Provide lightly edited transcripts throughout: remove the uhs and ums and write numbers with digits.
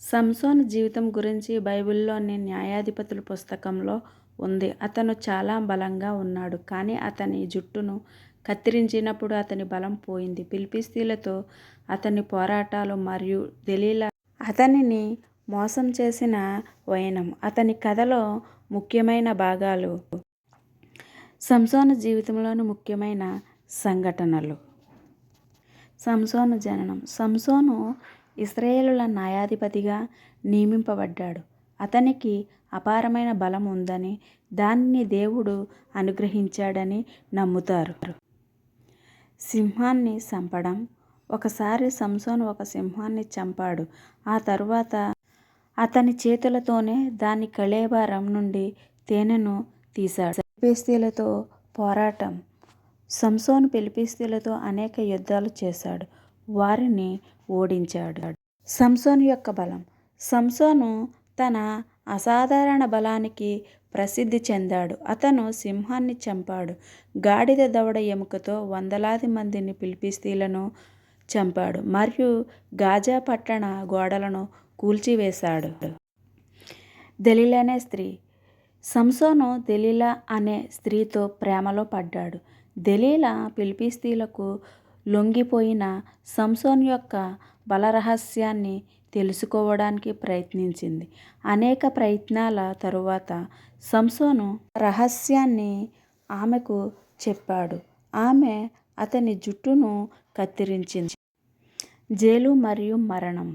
సంసోను జీవితం గురించి బైబిల్లోని న్యాయాధిపతుల పుస్తకంలో ఉంది. అతను చాలా బలంగా ఉన్నాడు. కానీ అతని జుట్టును కత్తిరించినప్పుడు అతని బలం పోయింది. ఫిలిష్తీయులతో అతని పోరాటాలు మరియు దెలీలా అతనిని మోసం చేసిన వైనం అతని కథలో ముఖ్యమైన భాగాలు. సంసోను జీవితంలోని ముఖ్యమైన సంఘటనలు. సంసోను జననం. సంసోను ఇశ్రాయేలుల న్యాయాధిపతిగా నియమింపబడ్డాడు. అతనికి అపారమైన బలం ఉందని, దానిని దేవుడు అనుగ్రహించాడని నమ్ముతారు. సింహాన్ని చంపడం. ఒకసారి సంసోను ఒక సింహాన్ని చంపాడు. ఆ తరువాత అతని చేతులతోనే దాని కళేబరం నుండి తేనెను తీశాడు. ఫిలిష్తీయులతో పోరాటం. సంసోను ఫిలిష్తీయులతో అనేక యుద్ధాలు చేశాడు, వారిని ఓడించాడు. సంసోను యొక్క బలం. సంసోను తన అసాధారణ బలానికి ప్రసిద్ధి చెందాడు. అతను సింహాన్ని చంపాడు, గాడిద దవడ ఎముకతో వందలాది మందిని ఫిలిష్తీయులను చంపాడు మరియు గాజా పట్టణ గోడలను కూల్చివేశాడు. దెలీలా అనే స్త్రీ. సంసోను దెలీలా అనే స్త్రీతో ప్రేమలో పడ్డాడు. దెలీలా ఫిలిష్తీయులకు లొంగిపోయిన సంసోను యొక్క బలరహస్యాన్ని తెలుసుకోవడానికి ప్రయత్నించింది. అనేక ప్రయత్నాల తరువాత సంసోను రహస్యాన్ని ఆమెకు చెప్పాడు. ఆమె అతని జుట్టును కత్తిరించింది. జైలు మరియు మరణం.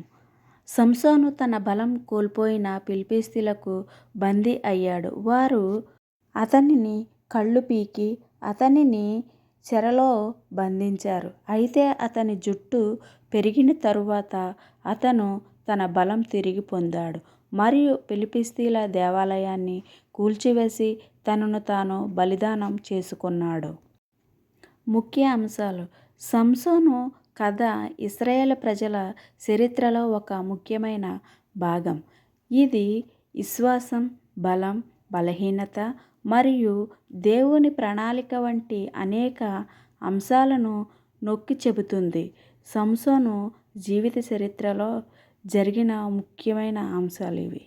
సంసోను తన బలం కోల్పోయిన ఫిలిష్తీయులకు బందీ అయ్యాడు. వారు అతనిని కళ్ళు పీకి అతనిని చెరలో బంధించారు. అయితే అతని జుట్టు పెరిగిన తరువాత అతను తన బలం తిరిగి పొందాడు మరియు ఫిలిష్తీయుల దేవాలయాన్ని కూల్చివేసి తనను తాను బలిదానం చేసుకున్నాడు. ముఖ్య అంశాలు. సంసోను కథ ఇశ్రాయేలు ప్రజల చరిత్రలో ఒక ముఖ్యమైన భాగం. ఇది విశ్వాసం, బలం, బలహీనత మరియు దేవుని ప్రణాళిక వంటి అనేక అంశాలను నొక్కి చెబుతుంది. సంసోను జీవిత చరిత్రలో జరిగిన ముఖ్యమైన అంశాలు ఇవి.